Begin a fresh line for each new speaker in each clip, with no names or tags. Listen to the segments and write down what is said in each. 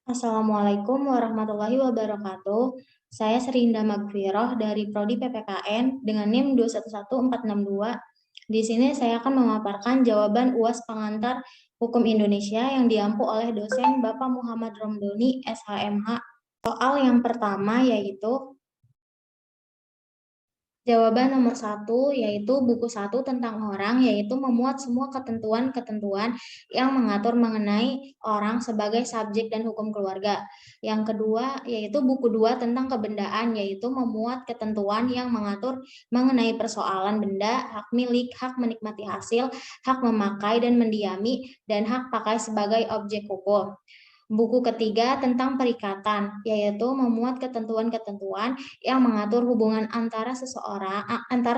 Assalamualaikum warahmatullahi wabarakatuh. Saya Serinda Magfiroh dari Prodi PPKN dengan NIM 211462. Di sini saya akan memaparkan jawaban UAS pengantar Hukum Indonesia yang diampu oleh dosen Bapak Muhammad Romdoni, SHMH. Soal yang pertama yaitu jawaban nomor 1 yaitu buku 1 tentang orang, yaitu memuat semua ketentuan-ketentuan yang mengatur mengenai orang sebagai subjek dan hukum keluarga. Yang kedua yaitu buku 2 tentang kebendaan, yaitu memuat ketentuan yang mengatur mengenai persoalan benda, hak milik, hak menikmati hasil, hak memakai dan mendiami, dan hak pakai sebagai objek hukum. Buku ketiga tentang perikatan, yaitu memuat ketentuan-ketentuan yang mengatur hubungan antara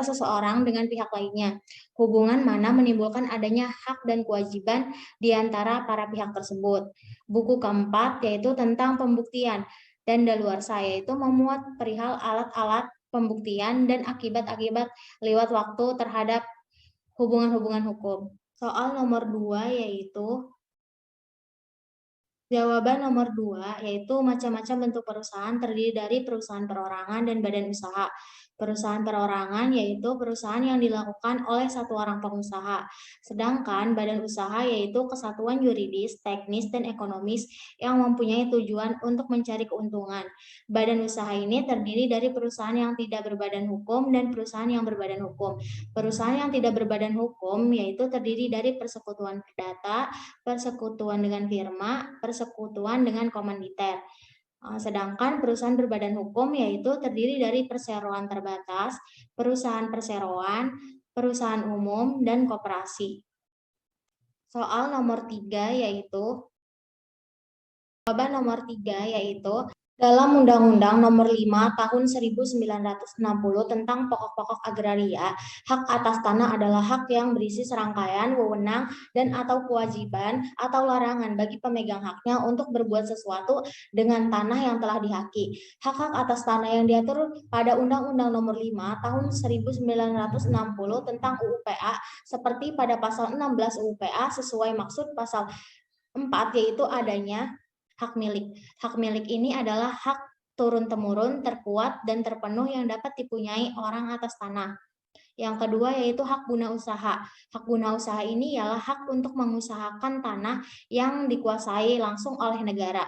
seseorang dengan pihak lainnya. Hubungan mana menimbulkan adanya hak dan kewajiban di antara para pihak tersebut. Buku keempat yaitu tentang pembuktian dan daluarsa, yaitu memuat perihal alat-alat pembuktian dan akibat-akibat lewat waktu terhadap hubungan-hubungan hukum. Soal nomor 2 yaitu jawaban nomor 2 yaitu macam-macam bentuk perusahaan terdiri dari perusahaan perorangan dan badan usaha. Perusahaan perorangan yaitu perusahaan yang dilakukan oleh satu orang pengusaha. Sedangkan badan usaha yaitu kesatuan yuridis, teknis, dan ekonomis yang mempunyai tujuan untuk mencari keuntungan. Badan usaha ini terdiri dari perusahaan yang tidak berbadan hukum dan perusahaan yang berbadan hukum. Perusahaan yang tidak berbadan hukum yaitu terdiri dari persekutuan perdata, persekutuan dengan firma, persekutuan dengan komanditer. Sedangkan perusahaan berbadan hukum yaitu terdiri dari perseroan terbatas, perusahaan perseroan, perusahaan umum, dan koperasi. Soal nomor 3 yaitu jawaban nomor 3 yaitu dalam Undang-Undang Nomor 5 Tahun 1960 tentang pokok-pokok agraria, hak atas tanah adalah hak yang berisi serangkaian wewenang dan atau kewajiban atau larangan bagi pemegang haknya untuk berbuat sesuatu dengan tanah yang telah dihaki. Hak-hak atas tanah yang diatur pada Undang-Undang Nomor 5 Tahun 1960 tentang UUPA seperti pada pasal 16 UUPA sesuai maksud pasal 4 yaitu adanya hak milik. Hak milik ini adalah hak turun-temurun, terkuat, dan terpenuh yang dapat dipunyai orang atas tanah. Yang kedua yaitu hak guna usaha. Hak guna usaha ini ialah hak untuk mengusahakan tanah yang dikuasai langsung oleh negara.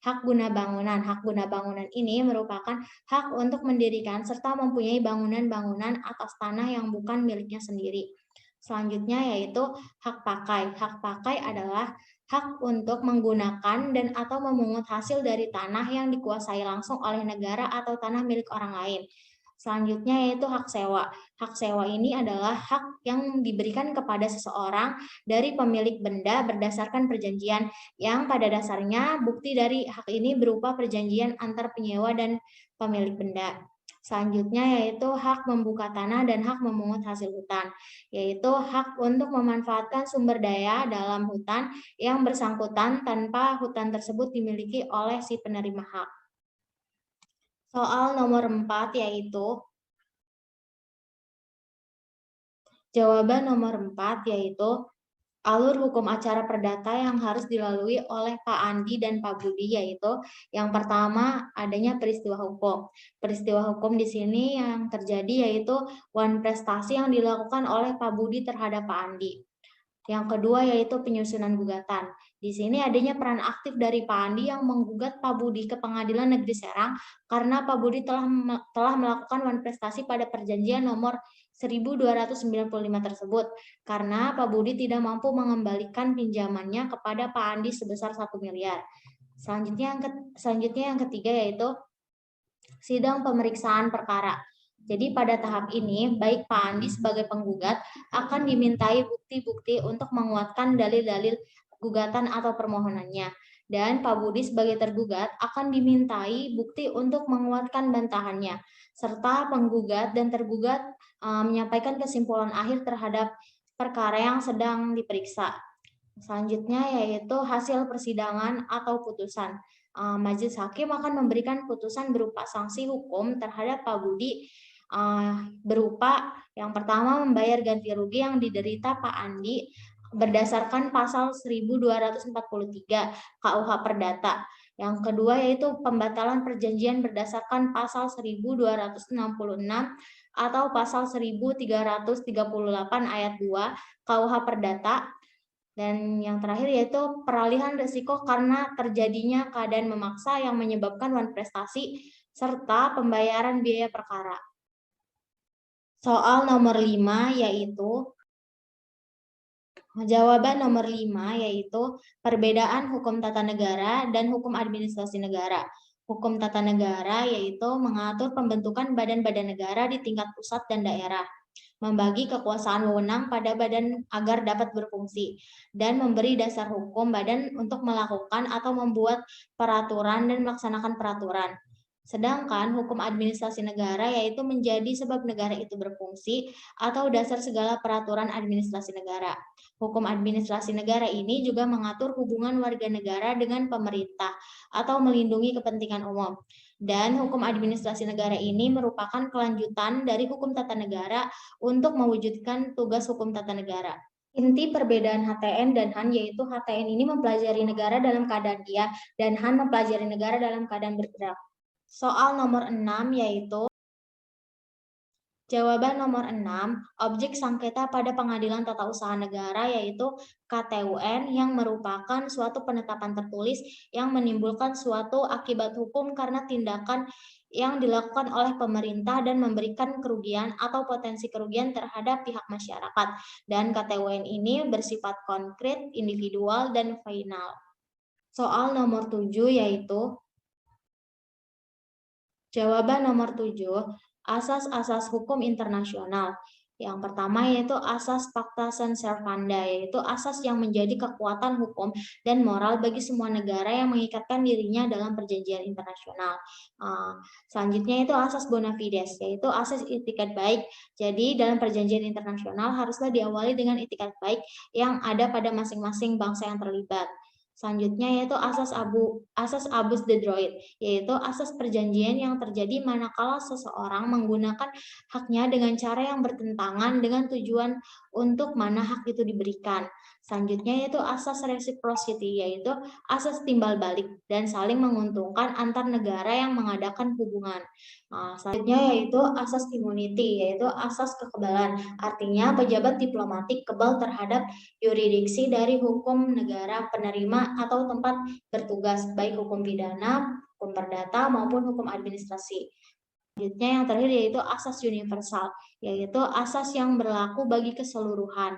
Hak guna bangunan. Hak guna bangunan ini merupakan hak untuk mendirikan serta mempunyai bangunan-bangunan atas tanah yang bukan miliknya sendiri. Selanjutnya yaitu hak pakai. Hak pakai adalah hak untuk menggunakan dan atau memungut hasil dari tanah yang dikuasai langsung oleh negara atau tanah milik orang lain. Selanjutnya yaitu hak sewa. Hak sewa ini adalah hak yang diberikan kepada seseorang dari pemilik benda berdasarkan perjanjian yang pada dasarnya bukti dari hak ini berupa perjanjian antar penyewa dan pemilik benda. Selanjutnya yaitu hak membuka tanah dan hak memungut hasil hutan, yaitu hak untuk memanfaatkan sumber daya dalam hutan yang bersangkutan tanpa hutan tersebut dimiliki oleh si penerima hak. Soal nomor 4 yaitu jawaban nomor 4 yaitu alur hukum acara perdata yang harus dilalui oleh Pak Andi dan Pak Budi, yaitu yang pertama adanya peristiwa hukum. Peristiwa hukum di sini yang terjadi yaitu wan prestasi yang dilakukan oleh Pak Budi terhadap Pak Andi. Yang kedua yaitu penyusunan gugatan. Di sini adanya peran aktif dari Pak Andi yang menggugat Pak Budi ke Pengadilan Negeri Serang karena Pak Budi telah melakukan wan prestasi pada perjanjian nomor 1295 tersebut karena Pak Budi tidak mampu mengembalikan pinjamannya kepada Pak Andi sebesar 1 miliar. Selanjutnya yang ketiga yaitu sidang pemeriksaan perkara. Jadi pada tahap ini, baik Pak Andi sebagai penggugat akan dimintai bukti-bukti untuk menguatkan dalil-dalil gugatan atau permohonannya. Dan Pak Budi sebagai tergugat akan dimintai bukti untuk menguatkan bantahannya. Serta penggugat dan tergugat menyampaikan kesimpulan akhir terhadap perkara yang sedang diperiksa. Selanjutnya yaitu hasil persidangan atau putusan. Majelis hakim akan memberikan putusan berupa sanksi hukum terhadap Pak Budi berupa yang pertama membayar ganti rugi yang diderita Pak Andi berdasarkan pasal 1243 KUH Perdata. Yang kedua yaitu pembatalan perjanjian berdasarkan pasal 1266 atau pasal 1338 ayat 2 KUH Perdata. Dan yang terakhir yaitu peralihan risiko karena terjadinya keadaan memaksa yang menyebabkan wan prestasi serta pembayaran biaya perkara. Soal nomor 5 yaitu jawaban nomor 5 yaitu perbedaan hukum tata negara dan hukum administrasi negara. Hukum tata negara yaitu mengatur pembentukan badan-badan negara di tingkat pusat dan daerah, membagi kekuasaan wewenang pada badan agar dapat berfungsi, dan memberi dasar hukum badan untuk melakukan atau membuat peraturan dan melaksanakan peraturan. Sedangkan hukum administrasi negara yaitu menjadi sebab negara itu berfungsi atau dasar segala peraturan administrasi negara. Hukum administrasi negara ini juga mengatur hubungan warga negara dengan pemerintah atau melindungi kepentingan umum. Dan hukum administrasi negara ini merupakan kelanjutan dari hukum tata negara untuk mewujudkan tugas hukum tata negara. Inti perbedaan HTN dan HAN yaitu HTN ini mempelajari negara dalam keadaan diam dan HAN mempelajari negara dalam keadaan bergerak. Soal nomor 6 yaitu jawaban nomor 6, objek sengketa pada Pengadilan Tata Usaha Negara yaitu KTUN yang merupakan suatu penetapan tertulis yang menimbulkan suatu akibat hukum karena tindakan yang dilakukan oleh pemerintah dan memberikan kerugian atau potensi kerugian terhadap pihak masyarakat. Dan KTUN ini bersifat konkret, individual, dan final. Soal nomor 7 yaitu jawaban nomor 7, asas-asas hukum internasional. Yang pertama yaitu asas Pacta Sunt Servanda, yaitu asas yang menjadi kekuatan hukum dan moral bagi semua negara yang mengikatkan dirinya dalam perjanjian internasional. Selanjutnya itu asas bona fides, yaitu asas itikat baik. Jadi dalam perjanjian internasional haruslah diawali dengan itikat baik yang ada pada masing-masing bangsa yang terlibat. Selanjutnya yaitu asas abus de droit, yaitu asas perjanjian yang terjadi manakala seseorang menggunakan haknya dengan cara yang bertentangan dengan tujuan untuk mana hak itu diberikan. Selanjutnya yaitu asas reciprocity, yaitu asas timbal balik dan saling menguntungkan antar negara yang mengadakan hubungan. Selanjutnya yaitu asas immunity, yaitu asas kekebalan. Artinya pejabat diplomatik kebal terhadap yurisdiksi dari hukum negara penerima atau tempat bertugas, baik hukum pidana, hukum perdata, maupun hukum administrasi. Selanjutnya yang terakhir yaitu asas universal, yaitu asas yang berlaku bagi keseluruhan.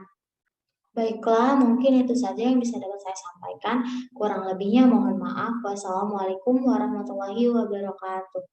Baiklah, mungkin itu saja yang bisa dapat saya sampaikan. Kurang lebihnya mohon maaf. Wassalamualaikum warahmatullahi wabarakatuh.